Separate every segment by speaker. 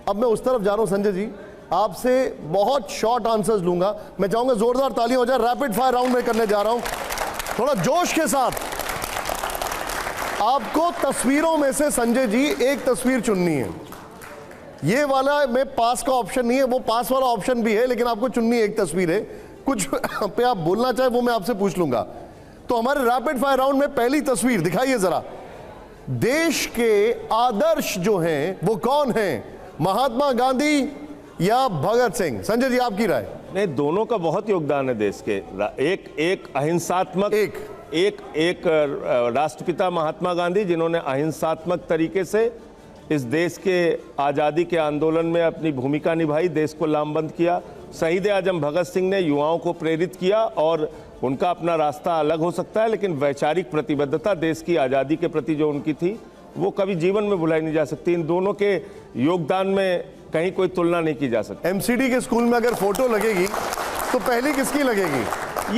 Speaker 1: अब मैं उस तरफ जा रहा हूं संजय जी, आपसे बहुत शॉर्ट आंसर्स लूंगा। मैं चाहूंगा जोरदार तालियां हो जाए। रैपिड फायर राउंड में करने जा रहा हूं, थोड़ा जोश के साथ। आपको तस्वीरों में से संजय जी एक तस्वीर चुननी है। ये वाला में पास का ऑप्शन नहीं है, वो पास वाला ऑप्शन भी है, लेकिन आपको चुननी एक तस्वीर है। कुछ पे आप बोलना चाहे वो मैं आपसे पूछ लूंगा। तो हमारे रैपिड फायर राउंड में पहली तस्वीर दिखाइए जरा। देश के आदर्श जो हैं वो कौन हैं, महात्मा गांधी या भगत सिंह? संजय जी आपकी राय।
Speaker 2: नहीं, दोनों का बहुत योगदान है देश के। एक अहिंसात्मक, एक राष्ट्रपिता महात्मा गांधी, जिन्होंने अहिंसात्मक तरीके से इस देश के आज़ादी के आंदोलन में अपनी भूमिका निभाई, देश को लामबंद किया। शहीद आजम भगत सिंह ने युवाओं को प्रेरित किया, और उनका अपना रास्ता अलग हो सकता है, लेकिन वैचारिक प्रतिबद्धता देश की आज़ादी के प्रति जो उनकी थी, वो कभी जीवन में भुलाई नहीं जा सकती। इन दोनों के योगदान में कहीं कोई तुलना नहीं की जा सकती।
Speaker 1: एमसीडी के स्कूल में अगर फोटो लगेगी तो पहली किसकी लगेगी?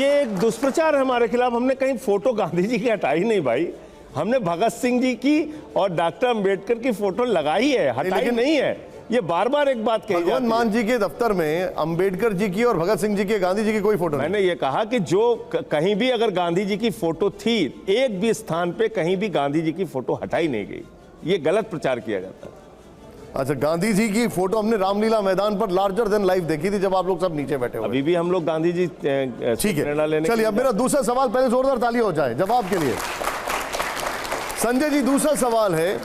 Speaker 2: ये एक दुष्प्रचार है हमारे खिलाफ। हमने कहीं फोटो गांधी जी की हटाई नहीं भाई, हमने भगत सिंह जी की और डॉक्टर अंबेडकर की फोटो लगाई है, हटाई नहीं है। ये बार बार एक बात कही
Speaker 1: भगवंत मान जी के दफ्तर में अंबेडकर जी की और भगत सिंह जी की, गांधी जी की कोई फोटो नहीं।
Speaker 2: मैंने ये कहा कि जो कहीं भी अगर गांधी जी की फोटो थी, एक भी स्थान पे कहीं भी गांधी जी की फोटो हटाई नहीं गई। ये गलत प्रचार किया जाता है।
Speaker 1: अच्छा, गांधी जी की फोटो हमने रामलीला मैदान पर लार्जर देन लाइफ देखी थी, जब आप लोग सब नीचे बैठे हुए।
Speaker 2: अभी भी हम लोग गांधी जी
Speaker 1: ठीक है। चलिए, अब मेरा दूसरा सवाल, पहले जोरदार ताली हो जाए जवाब के लिए। संजय जी, दूसरा सवाल है,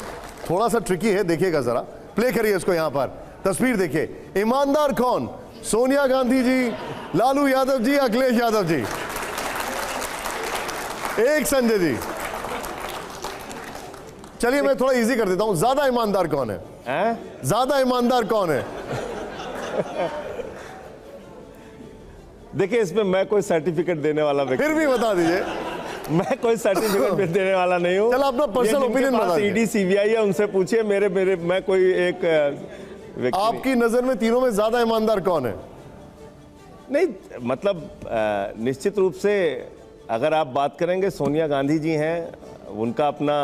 Speaker 1: थोड़ा सा ट्रिकी है, देखिएगा जरा, प्ले करिए इसको। यहां पर तस्वीर देखिए। ईमानदार कौन, सोनिया गांधी जी, लालू यादव जी, अखिलेश यादव जी? एक संजय जी। चलिए मैं थोड़ा इजी कर देता हूं, ज्यादा ईमानदार कौन है? ज्यादा ईमानदार कौन है?
Speaker 2: देखिए, इसमें मैं कोई सर्टिफिकेट देने वाला व्यक्ति,
Speaker 1: फिर भी बता दीजिए।
Speaker 2: मैं कोई सर्टिफिकेट देने वाला नहीं हूँ।
Speaker 1: चलो अपना पर्सनल ओपिनियन बता दीजिए।
Speaker 2: ईडी सीबीआई है, उनसे पूछिए। मेरे मैं कोई एक
Speaker 1: आपकी नजर में तीनों में ज्यादा ईमानदार कौन है?
Speaker 2: नहीं, मतलब निश्चित रूप से अगर आप बात करेंगे, सोनिया गांधी जी हैं। उनका अपना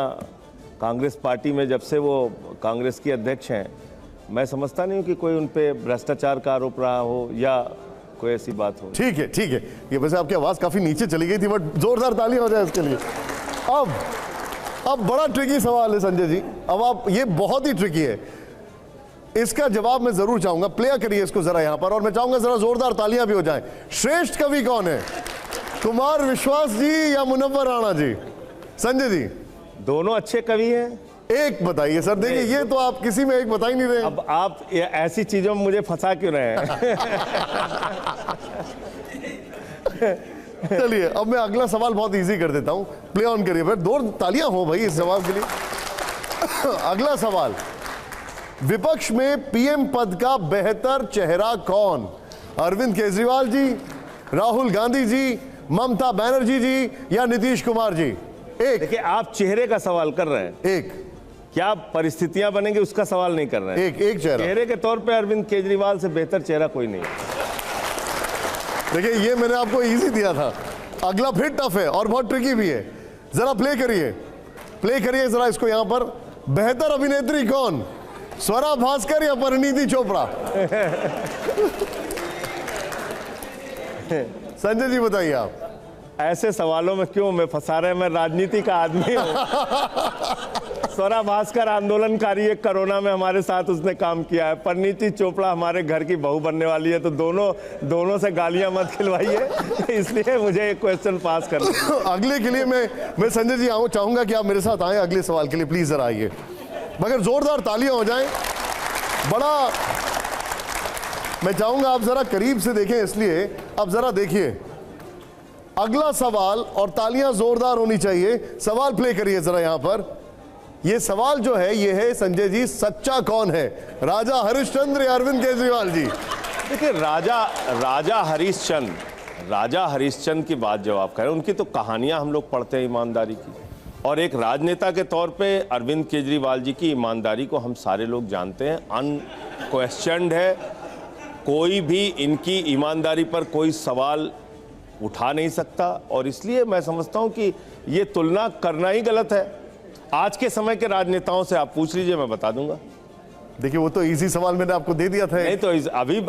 Speaker 2: कांग्रेस पार्टी में, जब से वो कांग्रेस की अध्यक्ष हैं, मैं समझता नहीं हूँ कि कोई उन पे भ्रष्टाचार का आरोप रहा हो या कोई ऐसी बात हो।
Speaker 1: ठीक है, ठीक है। ये वैसे आपकी आवाज काफी नीचे चली गई थी, बट जोरदार ताली हो जाए इसके लिए। अब बड़ा ट्रिकी सवाल है संजय जी। अब आप, ये बहुत ही ट्रिकी है, इसका जवाब मैं जरूर चाहूंगा। प्ले करिए इसको जरा यहां पर, और मैं चाहूंगा जरा जोरदार तालियां भी हो जाएं। श्रेष्ठ कवि कौन है, कुमार विश्वास जी या मुनव्वर राणा जी? संजय जी।
Speaker 2: दोनों अच्छे कवि हैं।
Speaker 1: एक बताइए सर। देखिए, ये तो आप किसी में एक बता ही नहीं रहे।
Speaker 2: अब आप ऐसी चीजों में मुझे फंसा क्यों रहे हैं?
Speaker 1: चलिए, अब मैं अगला सवाल बहुत इजी कर देता हूं। प्ले ऑन करिए फिर, दो तालियां हो भाई इस जवाब के लिए। अगला सवाल, विपक्ष में पीएम पद का बेहतर चेहरा कौन? अरविंद केजरीवाल जी, राहुल गांधी जी, ममता बनर्जी जी या नीतीश कुमार जी? एक।
Speaker 2: देखिए, आप चेहरे का सवाल कर रहे हैं।
Speaker 1: एक।
Speaker 2: क्या परिस्थितियां बनेंगी उसका सवाल नहीं कर रहे हैं।
Speaker 1: एक चेहरा।
Speaker 2: चेहरे के तौर पे अरविंद केजरीवाल से बेहतर चेहरा कोई नहीं है।
Speaker 1: देखिए, ये मैंने आपको इजी दिया था, अगला फिर टफ है और बहुत ट्रिकी भी है। जरा प्ले करिए जरा इसको यहां पर। बेहतर अभिनेत्री कौन, स्वरा भास्कर या परिणीति चोपड़ा? संजय जी बताइए आप।
Speaker 2: ऐसे सवालों में क्यों मैं फंसा रहे हैं? मैं राजनीति का आदमी हूं। स्वरा भास्कर आंदोलनकारी, एक कोरोना में हमारे साथ उसने काम किया है। परिणीति चोपड़ा हमारे घर की बहू बनने वाली है, तो दोनों से गालियां मत खिलवाइए। इसलिए मुझे एक क्वेश्चन पास कर
Speaker 1: अगले के लिए मैं संजय जी चाहूंगा कि आप मेरे साथ आए अगले सवाल के लिए, प्लीज जरा आइए, मगर जोरदार तालियां हो जाएं। बड़ा मैं चाहूंगा आप जरा करीब से देखें, इसलिए अब जरा देखिए अगला सवाल, और तालियां जोरदार होनी चाहिए। सवाल प्ले करिए जरा यहां पर। यह सवाल जो है, ये है संजय जी, सच्चा कौन है, राजा हरिश्चंद्र या अरविंद केजरीवाल जी?
Speaker 2: देखिए, राजा हरिश्चंद्र की बात जब आप करें, उनकी तो कहानियां हम लोग पढ़ते हैं ईमानदारी की, और एक राजनेता के तौर पे अरविंद केजरीवाल जी की ईमानदारी को हम सारे लोग जानते हैं, अनक्वेश्चन्ड है। कोई भी इनकी ईमानदारी पर कोई सवाल उठा नहीं सकता, और इसलिए मैं समझता हूं कि ये तुलना करना ही गलत है। आज के समय के राजनेताओं से आप पूछ लीजिए, मैं बता दूंगा।
Speaker 1: देखिए वो तो इजी सवाल मैंने आपको दे दिया था।
Speaker 2: नहीं तो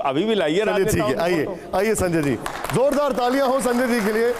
Speaker 2: अभी भी लाइए।
Speaker 1: चलिए ठीक है, आइए आइए संजय जी, जोरदार तालियां हो संजय जी के लिए।